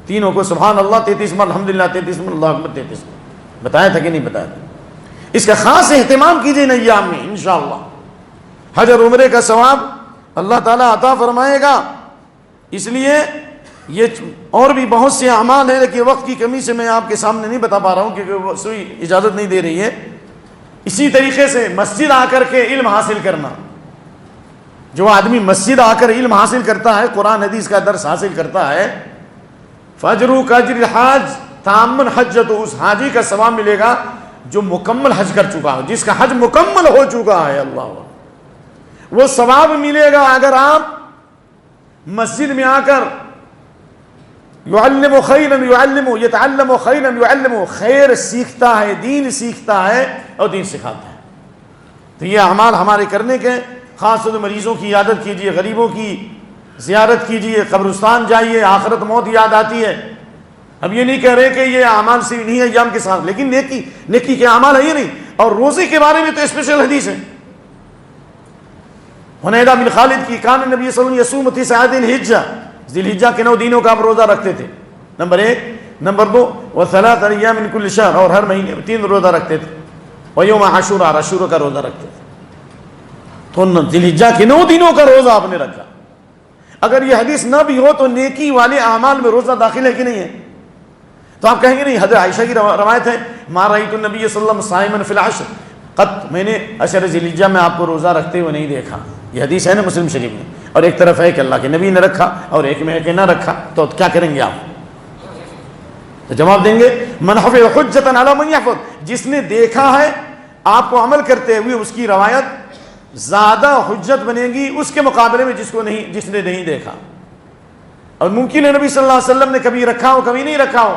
تینوں کو سبحان اللہ 33 مرتبہ، الحمدللہ 33 مرتبہ، اللہ اکبر 33 مرتبہ. بتایا تھا کہ نہیں بتایا تھا؟ اس کا خاص اہتمام کیجئے نا ایام میں، انشاءاللہ حج اور عمرے کا ثواب اللہ تعالیٰ عطا فرمائے گا. اس لیے یہ اور بھی بہت سے اعمال ہیں، لیکن وقت کی کمی سے میں آپ کے سامنے نہیں بتا پا رہا ہوں کیونکہ سوئی اجازت نہیں دے رہی ہے. اسی طریقے سے مسجد آ کر کے علم حاصل کرنا. جو آدمی مسجد آ کر علم حاصل کرتا ہے، قرآن حدیث کا درس حاصل کرتا ہے، فاجروا کاجر الحاج تامن حج، تو اس حاجی کا ثواب ملے گا جو مکمل حج کر چکا ہو، جس کا حج مکمل ہو چکا ہے. اللہ وہ ثواب ملے گا اگر آپ مسجد میں آ کر یعلم خیرا یعلم یتعلم خیرا یعلم، خیر سیکھتا ہے، دین سیکھتا ہے اور دین سکھاتا ہے. تو یہ اعمال ہمارے کرنے کے، خاص طور سے مریضوں کی عیادت کیجیے، غریبوں کی زیارت کیجیے، قبرستان جائیے، آخرت موت یاد آتی ہے. اب یہ نہیں کہہ رہے کہ یہ اعمال سے نہیں ہے ایام کے ساتھ، لیکن نیکی کے اعمال ہے یہ نہیں. اور روزے کے بارے میں تو اسپیشل حدیث ہے. حنیدہ بن خالد کی کان نبی صلی اللہ علیہ وسلم یصوم 9 ذی الحجہ، ذی الحجہ کے 9 دنوں کا آپ روزہ رکھتے تھے. نمبر 1. نمبر 2 و3 ایام من کل شہر، اور ہر مہینے 3 روزہ رکھتے تھے. ویوم عاشوراء، عاشورہ کا روزہ رکھتے تھے. تو ذی الحجہ کے 9 دنوں کا روزہ آپ نے رکھا. اگر یہ حدیث نہ بھی ہو تو نیکی والے اعمال میں روزہ داخل ہے کہ نہیں ہے؟ تو آپ کہیں گے نہیں، حضرت عائشہ کی روایت ہے ما رأیت النبی صلی اللہ علیہ وسلم صائما فی العشر قط، میں نے عشر ذی الحجہ میں آپ کو روزہ رکھتے ہوئے نہیں دیکھا. یہ حدیث ہے نا مسلم شریف میں. اور ایک طرف ہے کہ اللہ کے نبی نے رکھا اور ایک میں ہے کہ نہ رکھا، تو کیا کریں گے آپ؟ تو جواب دیں گے من حفظ حجۃ علی من یحفظ، جس نے دیکھا ہے آپ کو عمل کرتے ہوئے اس کی روایت زیادہ حجت بنے گی اس کے مقابلے میں جس نے نہیں دیکھا۔ اور ممکن ہے نبی صلی اللہ علیہ وسلم نے کبھی رکھا ہو کبھی نہیں رکھا ہو،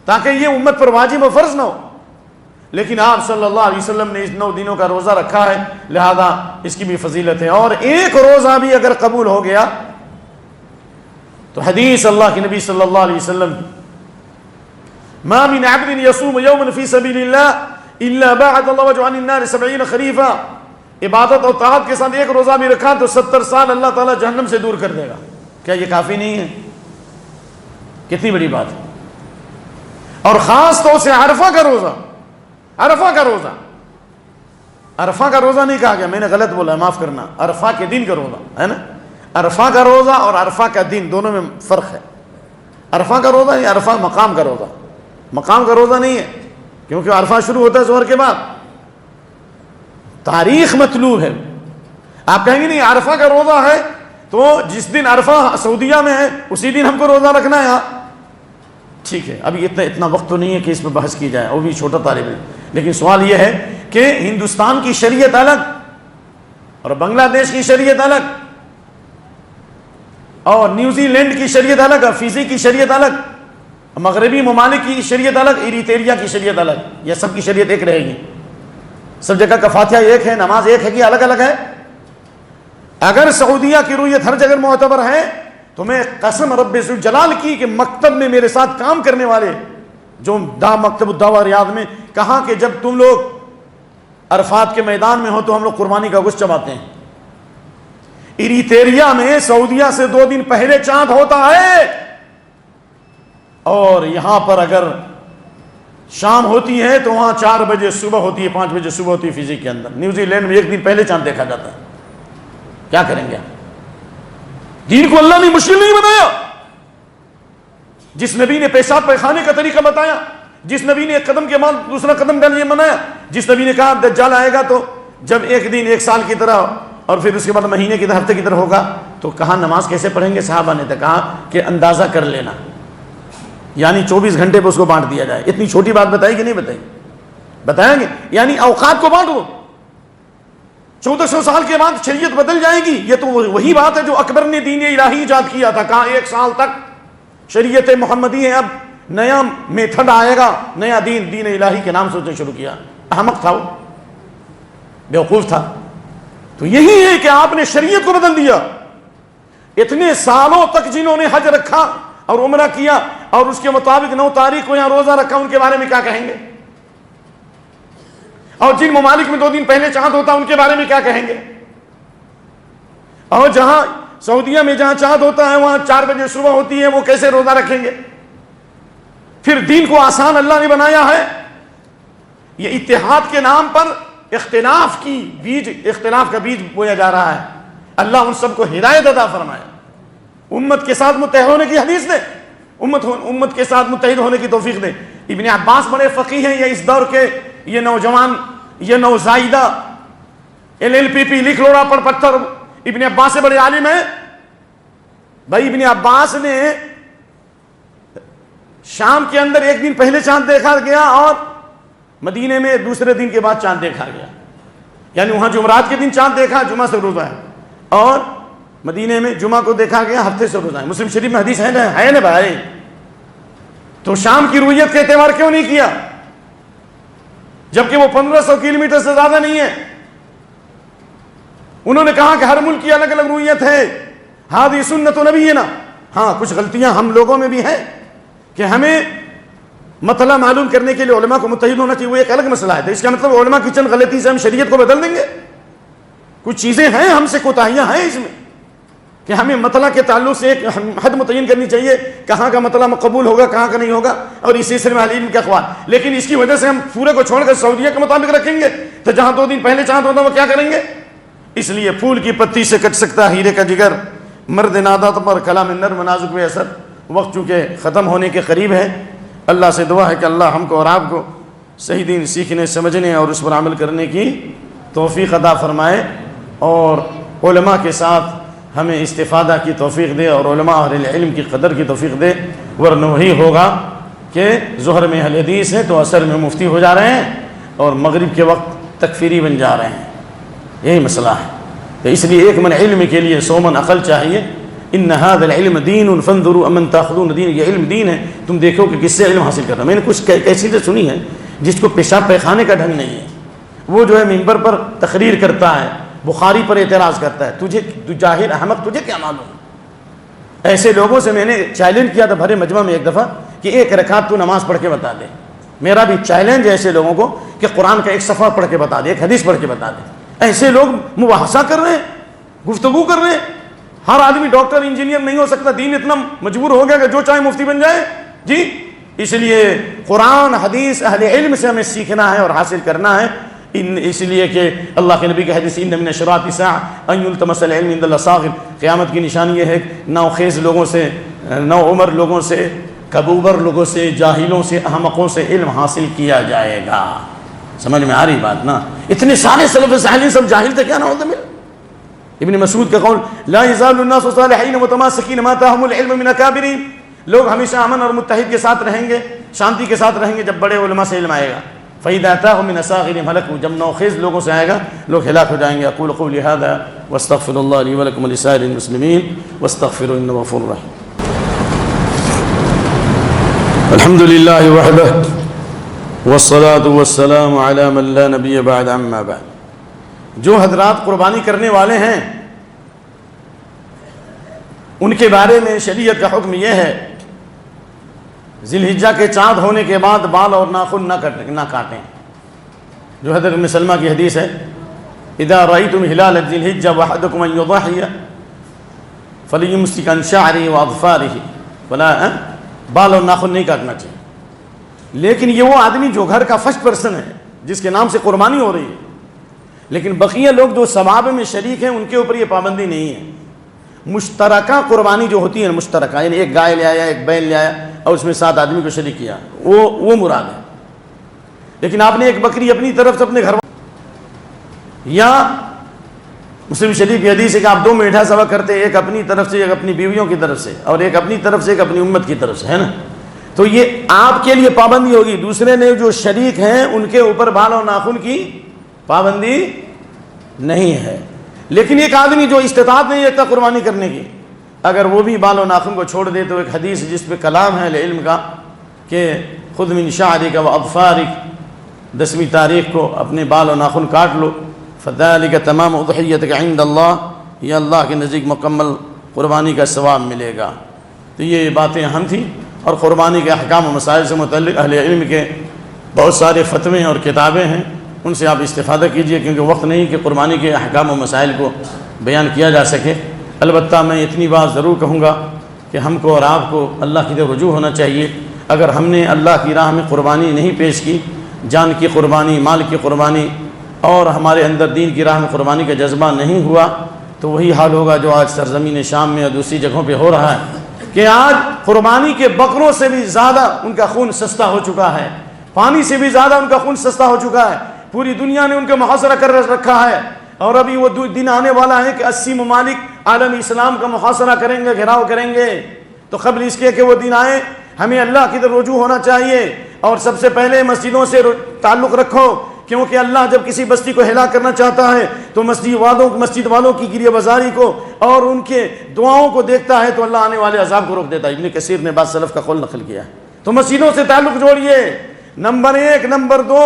تاکہ یہ امت پر واجب و فرض نہ ہو، لیکن آپ صلی اللہ علیہ وسلم نے اس 9 دنوں کا روزہ رکھا ہے، لہذا اس کی بھی فضیلت ہے۔ اور ایک روزہ بھی اگر قبول ہو گیا تو حدیث اللہ کے نبی صلی اللہ علیہ وسلم ما من عبد يصوم يوما في سبيل الله الا بعد الله وجهه عن النار 70 خريفا، عبادت اور طاعت کے ساتھ ایک روزہ بھی رکھا تو 70 سال اللہ تعالیٰ جہنم سے دور کر دے گا۔ کیا یہ کافی نہیں ہے؟ کتنی بڑی بات ہے۔ اور خاص طور سے عرفہ کا روزہ، عرفہ کا روزہ، عرفہ کا روزہ نہیں کہا گیا، میں نے غلط بولا، معاف کرنا، عرفہ کے دن کا روزہ ہے نا۔ عرفہ کا روزہ اور عرفہ کا دن دونوں میں فرق ہے۔ عرفہ کا روزہ یا عرفہ مقام کا روزہ؟ مقام کا روزہ نہیں ہے، کیونکہ عرفہ شروع ہوتا ہے ظہر کے بعد، تاریخ مطلوب ہے۔ آپ کہیں گے نہیں عرفہ کا روزہ ہے تو جس دن عرفہ سعودیہ میں ہے اسی دن ہم کو روزہ رکھنا ہے۔ ٹھیک ہے، ابھی اتنا وقت تو نہیں ہے کہ اس پہ بحث کی جائے، وہ بھی چھوٹا طالب ہے، لیکن سوال یہ ہے کہ ہندوستان کی شریعت الگ اور بنگلہ دیش کی شریعت الگ اور نیوزی لینڈ کی شریعت الگ، فیجی کی شریعت الگ، مغربی ممالک کی شریعت الگ، ایریتریا کی شریعت الگ، یہ سب کی شریعت ایک رہے گی؟ سب جگہ کا فاتحہ ایک ہے، نماز ایک ہے کہ الگ الگ ہے؟ اگر سعودیہ کی رویت ہر جگہ معتبر ہے تو میں قسم رب ذوالجلال کی کہ مکتب میں میرے ساتھ کام کرنے والے جو مکتب الدعوہ ریاض میں کہا کہ جب تم لوگ عرفات کے میدان میں ہو تو ہم لوگ قربانی کا گوشت چباتے ہیں۔ ایریتریا میں سعودیہ سے 2 دن پہلے چاند ہوتا ہے، اور یہاں پر اگر شام ہوتی ہے تو وہاں 4 بجے صبح ہوتی ہے، 5 بجے صبح ہوتی ہے فیجی کے اندر۔ نیوزی لینڈ میں 1 دن پہلے چاند دیکھا جاتا ہے۔ کیا کریں گے؟ دین کو اللہ نے مشکل نہیں بنایا۔ جس نبی نے پیشاب پیخانے کا طریقہ بتایا، جس نبی نے ایک قدم کے بعد دوسرا قدم ڈالنے منایا، جس نبی نے کہا دجال آئے گا تو جب ایک دن 1 سال کی طرح اور پھر اس کے بعد مہینے کی طرح ہفتے کی طرح ہوگا، تو کہا نماز کیسے پڑھیں گے؟ صحابہ نے تو کہا کہ اندازہ کر لینا، یعنی 24 گھنٹے پہ اس کو بانٹ دیا جائے۔ اتنی چھوٹی بات بتائی کہ نہیں بتائی؟ بتائیں گے، یعنی اوقات کو بانٹو۔ 1400 سال کے بعد شریعت بدل جائے گی، یہ تو وہی بات ہے جو اکبر نے دین الہی ایجاد کیا تھا، کہا 1 سال تک شریعت محمدی ہے، اب نیا میتھڈ آئے گا، نیا دین الہی کے نام سوچنا شروع کیا۔ احمق تھا وہ، بیوقوف تھا۔ تو یہی ہے کہ آپ نے شریعت کو بدل دیا۔ اتنے سالوں تک جنہوں نے حج رکھا اور عمرہ کیا اور اس کے مطابق 9 تاریخ کو یہاں روزہ رکھا، ان کے بارے میں کیا کہیں گے؟ اور جن ممالک میں 2 دن پہلے چاند ہوتا ان کے بارے میں کیا کہیں گے؟ اور جہاں سعودیہ میں جہاں چاند ہوتا ہے وہاں 4 بجے صبح ہوتی ہے، وہ کیسے روزہ رکھیں گے؟ پھر دین کو آسان اللہ نے بنایا ہے۔ یہ اتحاد کے نام پر اختلاف کا بیج بویا جا رہا ہے۔ اللہ ان سب کو ہدایت عطا فرمائے، امت کے ساتھ متحد ہونے کی حدیث دے، امت کے ساتھ متحد ہونے کی توفیق دے۔ ابن عباس بڑے فقیہ ہیں، یہ اس دور کے یہ نوجوان، یہ نوزائیدہ LLPP لکھ لوڑا پڑھ پتھر ابن عباس سے بڑے عالم ہیں۔ بھائی ابن عباس نے شام کے اندر 1 دن پہلے چاند دیکھا گیا اور مدینے میں دوسرے دن کے بعد چاند دیکھا گیا، یعنی وہاں جمعرات کے دن چاند دیکھا، جمعہ سے روزہ ہے، اور مدینے میں جمعہ کو دیکھا گیا، ہفتے سے روزہ ہے۔ مسلم شریف میں حدیث ہے نا بھائی؟ تو شام کی رویت کا اعتبار کیوں نہیں کیا جبکہ وہ 1500 کلومیٹر سے زیادہ نہیں ہے؟ انہوں نے کہا کہ ہر ملک کی الگ الگ رویت ہے، ہذہ سنت نبینا۔ ہاں کچھ غلطیاں ہم لوگوں میں بھی ہیں کہ ہمیں مسئلہ معلوم کرنے کے لیے علماء کو متحد ہونا چاہیے، وہ ایک الگ مسئلہ ہے۔ تو اس کا مطلب علماء کی چند غلطی سے ہم شریعت کو بدل دیں گے؟ کچھ چیزیں ہیں ہم سے کوتاہیاں ہیں اس میں کہ ہمیں مطلع کے تعلق سے ایک حد متعین کرنی چاہیے، کہاں کا مطلع مقبول ہوگا کہاں کا نہیں ہوگا، اور اسی سلسلے میں علم کے اقوال۔ لیکن اس کی وجہ سے ہم پورے کو چھوڑ کر سعودیہ کے مطابق رکھیں گے تو جہاں 2 دن پہلے چاند ہوتا وہ کیا کریں گے؟ اس لیے پھول کی پتی سے کٹ سکتا ہیرے کا جگر، مرد نادات پر کلام نرم نازک بے اثر۔ وقت چونکہ ختم ہونے کے قریب ہے، اللہ سے دعا ہے کہ اللہ ہم کو اور آپ کو صحیح دین سیکھنے، سمجھنے اور اس پر عمل کرنے کی توفیق عطا فرمائے، اور علماء کے ساتھ ہمیں استفادہ کی توفیق دے اور علماء اور علم کی قدر کی توفیق دے، ورنہ وہی ہوگا کہ ظہر میں اہل حدیث ہیں تو عصر میں مفتی ہو جا رہے ہیں اور مغرب کے وقت تکفیری بن جا رہے ہیں، یہی مسئلہ ہے۔ تو اس لیے ایک من علم کے لیے 100 من عقل چاہیے۔ ان هذا العلم دین فانظروا امن تاخذون دین، یہ علم دین ہے، تم دیکھو کہ کس سے علم حاصل کرنا۔ میں نے کچھ ایسی چیزیں سنی ہیں جس کو پیشاب پیخانے کا ڈھنگ نہیں ہے، وہ جو ہے منبر پر تقریر کرتا ہے، بخاری پر اعتراض کرتا ہے، تو جاہل احمق تجھے کیا معلوم؟ ایسے لوگوں سے میں نے چیلنج کیا تھا بھرے مجمع میں ایک دفعہ کہ ایک رکعت تو نماز پڑھ کے بتا دے۔ میرا بھی چیلنج ہے ایسے لوگوں کو کہ قرآن کا ایک صفحہ پڑھ کے بتا دے، ایک حدیث پڑھ کے بتا دے۔ ایسے لوگ مباحثہ کر رہے ہیں، گفتگو کر رہے ہیں۔ ہر آدمی ڈاکٹر انجینئر نہیں ہو سکتا، دین اتنا مجبور ہو گیا کہ جو چاہے مفتی بن جائے جی۔ اس لیے قرآن حدیث اہل علم سے ہمیں سیکھنا ہے اور حاصل کرنا ہے، اس لیے کہ اللہ کے نبی کی حدیث ان من اشراط الساعہ ان یلتمس العلم عند الاصاغر، قیامت کی نشانی یہ ہے نوخیز لوگوں سے، نو عمر لوگوں سے، کبوبر لوگوں سے، جاہلوں سے، احمقوں سے علم حاصل کیا جائے گا۔ سمجھ میں آ رہی بات نا؟ اتنے سارے سلف صالحین سب جاہل تھے، کیا نہ ہوتا؟ ابن مسعود کا قول لا یزال الناس صالحین متماسکین ما آتاہم العلم من اکابرین، لوگ ہمیشہ امن اور متحد کے ساتھ رہیں گے، شانتی کے ساتھ رہیں گے جب بڑے علماء سے علم آئے گا۔ فَإِذَا أَتَاهُم مِّنْ أَصَاغِرِهِمْ هَلَكُوا، جب نوخیز لوگوں سے آئے گا لوگ ہلاک ہو جائیں گے۔ اقول قولی هذا واستغفر الله لي ولكم ولسائر المسلمين واستغفروا انه غفور رحيم۔ الحمد لله وحده والصلاة والسلام على من لا نبي بعد اما بعد۔ جو حضرات قربانی کرنے والے ہیں ان کے بارے میں شریعت کا حکم یہ ہے ذی الحجہ کے چاند ہونے کے بعد بال اور ناخن نہ کاٹیں۔ جو حضرت ام سلمہ کی حدیث ہے اذا رأيتم هلال ذی الحجہ وحدکم ان یضحی فلیمسک عن شعره واظفاره، فلا بال اور ناخن نہیں کاٹنا چاہیے۔ لیکن یہ وہ آدمی جو گھر کا فرسٹ پرسن ہے جس کے نام سے قربانی ہو رہی ہے، لیکن بقیہ لوگ جو ثواب میں شریک ہیں ان کے اوپر یہ پابندی نہیں ہے۔ مشترکہ قربانی جو ہوتی ہے مشترکہ، یعنی ایک گائے لے آیا، ایک بیل لے آیا اور اس میں 7 آدمی کو شریک کیا، وہ مراد ہے۔ لیکن آپ نے ایک بکری اپنی طرف سے اپنے گھر، یا مسلم شریف کی حدیث ہے کہ آپ 2 میٹھا سوا کرتے، ایک اپنی طرف سے، ایک اپنی بیویوں کی طرف سے، اور ایک اپنی طرف سے، ایک اپنی امت کی طرف سے، ہے نا؟ تو یہ آپ کے لیے پابندی ہوگی، دوسرے نے جو شریک ہیں ان کے اوپر بال اور ناخن کی پابندی نہیں ہے۔ لیکن ایک آدمی جو استطاعت نہیں رکھتا قربانی کرنے کی، اگر وہ بھی بال و ناخن کو چھوڑ دے تو ایک حدیث جس پہ کلام ہے علم کا کہ خذ من شعرک و اظفارک، 10ویں تاریخ کو اپنے بال و ناخن کاٹ لو، فذلک تمام اضحیتک عند اللہ، یہ اللہ کے نزدیک مکمل قربانی کا ثواب ملے گا۔ تو یہ باتیں اہم تھیں، اور قربانی کے احکام و مسائل سے متعلق اہل علم کے بہت سارے فتوے اور کتابیں ہیں، ان سے آپ استفادہ کیجئے، کیونکہ وقت نہیں کہ قربانی کے احکام و مسائل کو بیان کیا جا سکے۔ البتہ میں اتنی بات ضرور کہوں گا کہ ہم کو اور آپ کو اللہ کی طرف رجوع ہونا چاہیے۔ اگر ہم نے اللہ کی راہ میں قربانی نہیں پیش کی، جان کی قربانی، مال کی قربانی، اور ہمارے اندر دین کی راہ میں قربانی کا جذبہ نہیں ہوا، تو وہی حال ہوگا جو آج سرزمین شام میں اور دوسری جگہوں پہ ہو رہا ہے کہ آج قربانی کے بکروں سے بھی زیادہ ان کا خون سستا ہو چکا ہے، پانی سے بھی زیادہ ان کا خون سستا ہو چکا ہے۔ پوری دنیا نے ان کا محاصرہ کر رکھا ہے، اور ابھی وہ دن آنے والا ہے کہ 80 ممالک عالم اسلام کا محاصرہ کریں گے، گھیراؤ کریں گے۔ تو قبل اس کے کہ وہ دن آئے ہمیں اللہ کی طرف رجوع ہونا چاہیے، اور سب سے پہلے مسجدوں سے تعلق رکھو، کیونکہ اللہ جب کسی بستی کو ہلاک کرنا چاہتا ہے تو مسجد والوں کی گریہ بازاری کو اور ان کے دعاؤں کو دیکھتا ہے، تو اللہ آنے والے عذاب کو روک دیتا ہے۔ ابن کثیر نے بعض سلف کا قول نقل کیا ہے۔ تو مسجدوں سے تعلق جوڑیے، نمبر 1، نمبر 2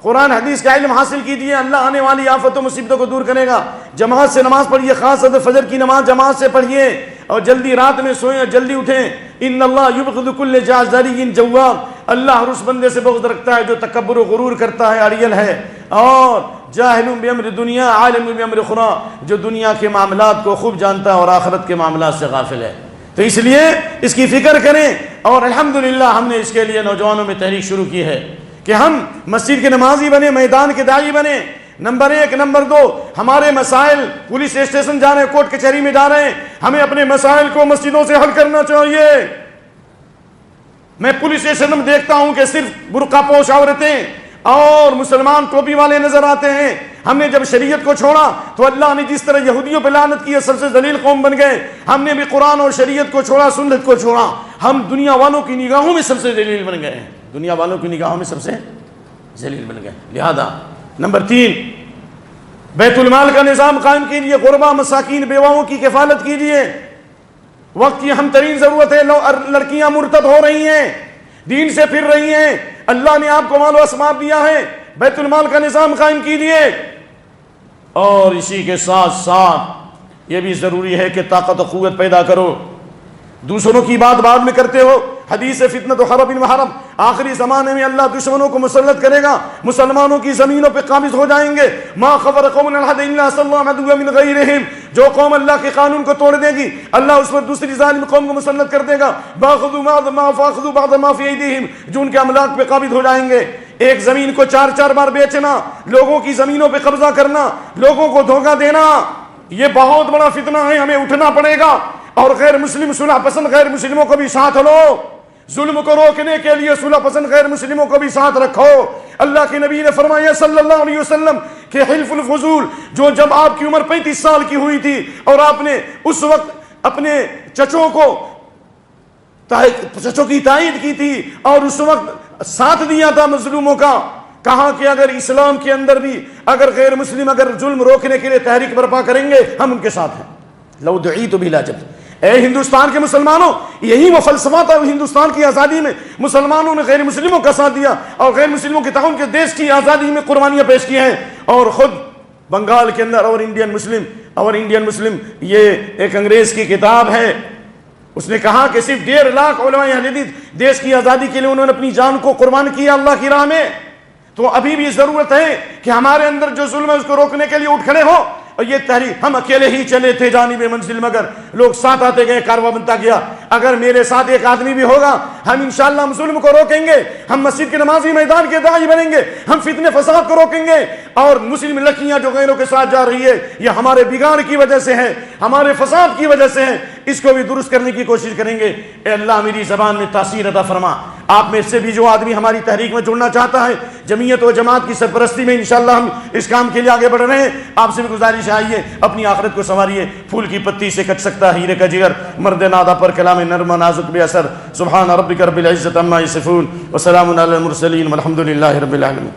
قرآن حدیث کا علم حاصل کیجیے، اللہ آنے والی آفت و مصیبتوں کو دور کرے گا۔ جماعت سے نماز پڑھیے، خاص طور فجر کی نماز جماعت سے پڑھیے، اور جلدی رات میں سوئیں اور جلدی اٹھیں۔ ان اللہ یبغض کل جعزری جواب، اللہ ہر اس بندے سے بغض رکھتا ہے جو تکبر و غرور کرتا ہے، اڑیل ہے، اور جاہل بامر دنیا عالم بامر اخری، جو دنیا کے معاملات کو خوب جانتا ہے اور آخرت کے معاملات سے غافل ہے۔ تو اس لیے اس کی فکر کریں، اور الحمدللہ ہم نے اس کے لیے نوجوانوں میں تحریک شروع کی ہے کہ ہم مسجد کے نمازی بنے، میدان کے داعی بنے۔ نمبر 1، نمبر 2 ہمارے مسائل، پولیس اسٹیشن جا رہے ہیں، کورٹ کچہری میں جا رہے ہیں، ہمیں اپنے مسائل کو مسجدوں سے حل کرنا چاہیے۔ میں پولیس اسٹیشن میں دیکھتا ہوں کہ صرف برقع پوش عورتیں اور مسلمان ٹوپی والے نظر آتے ہیں، ہم نے جب شریعت کو چھوڑا تو اللہ نے جس طرح یہودیوں پہ لعنت کی ہے، سب سے ذلیل قوم بن گئے. ہم نے بھی قرآن اور شریعت کو چھوڑا، سنت کو چھوڑا، ہم دنیا والوں کی نگاہوں میں سب سے ذلیل بن گئے ہیں. دنیا والوں کی نگاہوں میں سب سے ذلیل بن گئے. لہذا نمبر 3، بیت المال کا نظام قائم کیجیے، غربا مساکین بیواؤں کی کفالت کیجیے. وقت کی اہم ترین ضرورت ہے. لڑکیاں مرتد ہو رہی ہیں، دین سے پھر رہی ہیں. اللہ نے آپ کو مال و اسباب دیا ہے، بیت المال کا نظام قائم کیجیے. اور اسی کے ساتھ ساتھ یہ بھی ضروری ہے کہ طاقت و قوت پیدا کرو. دوسروں کی بات بعد میں کرتے ہو. حدیث فتنۃ حرب وحرب، آخری زمانے میں اللہ دشمنوں کو مسلط کرے گا، مسلمانوں کی زمینوں پہ قابض ہو جائیں گے. ما خبر قوم الحد الا صلی اللہ عدو من غیرہم، جو قوم اللہ کے قانون کو توڑ دے گی اللہ اس پر دوسری ظالم قوم کو مسلط کر دے گا. باخذوا ما فاخذوا بعض ما فی ایدیہم، جو ان کے املاک پہ قابض ہو جائیں گے. ایک زمین کو 4 بار بیچنا، لوگوں کی زمینوں پہ قبضہ کرنا، لوگوں کو دھوکہ دینا، یہ بہت بڑا فتنہ ہے. ہمیں اٹھنا پڑے گا. اور غیر مسلم صلح پسند غیر مسلموں کو بھی ساتھ لو. ظلم کو روکنے کے لیے صلح پسند غیر مسلموں کو بھی ساتھ رکھو. اللہ کے نبی نے فرمایا صلی اللہ علیہ وسلم کہ حلف الفضول، جو جب آپ کی عمر 35 سال کی ہوئی تھی اور آپ نے اس وقت اپنے چچوں کی تائید کی تھی اور اس وقت ساتھ دیا تھا مظلوموں کا، کہا کہ اگر اسلام کے اندر بھی اگر غیر مسلم اگر ظلم روکنے کے لیے تحریک برپا کریں گے ہم ان کے ساتھ ہیں. لو دعیت بلا جب. اے ہندوستان کے مسلمانوں، یہی وہ فلسفہ تھا ہندوستان کی آزادی میں. مسلمانوں نے غیر مسلموں کا ساتھ دیا اور غیر مسلموں کے تعاون کے دیش کی آزادی میں قربانیاں پیش کی ہیں. اور خود بنگال کے اندر اور انڈین مسلم یہ ایک انگریز کی کتاب ہے. اس نے کہا کہ صرف 1.5 لاکھ علماء اہل حدیث دیش کی آزادی کے لیے انہوں نے اپنی جان کو قربان کیا اللہ کی راہ میں. تو ابھی بھی ضرورت ہے کہ ہمارے اندر جو ظلم ہے اس کو روکنے کے لیے اٹھ کھڑے ہو. اور یہ تحریک، ہم اکیلے ہی چلے تھے جانب منزل، مگر لوگ ساتھ آتے گئے، کارواں بنتا گیا. اگر میرے ساتھ ایک آدمی بھی ہوگا ہم انشاءاللہ ہم ظلم کو روکیں گے، ہم مسجد کے نمازی میدان کے داعی بنیں گے، ہم فتنے فساد کو روکیں گے. اور مسلم لڑکیاں جو غیروں کے ساتھ جا رہی ہے یہ ہمارے بگاڑ کی وجہ سے ہے، ہمارے فساد کی وجہ سے ہے، اس کو بھی درست کرنے کی کوشش کریں گے. اے اللہ میری زبان میں تاثیر عطا فرما. آپ میں سے بھی جو آدمی ہماری تحریک میں جڑنا چاہتا ہے، جمعیت و جماعت کی سرپرستی میں انشاءاللہ ہم اس کام کے لیے آگے بڑھ رہے ہیں. آپ سے بھی گزارش ہے، آئیے اپنی آخرت کو سنواریے. پھول کی پتی سے کٹ سکتا ہیرے کا جگر، مرد نادا پر کلام نرم نازک بے اثر. سبحان ربک رب العزت عما یصفون وسلام علی المرسلین والحمد للہ رب العالمین.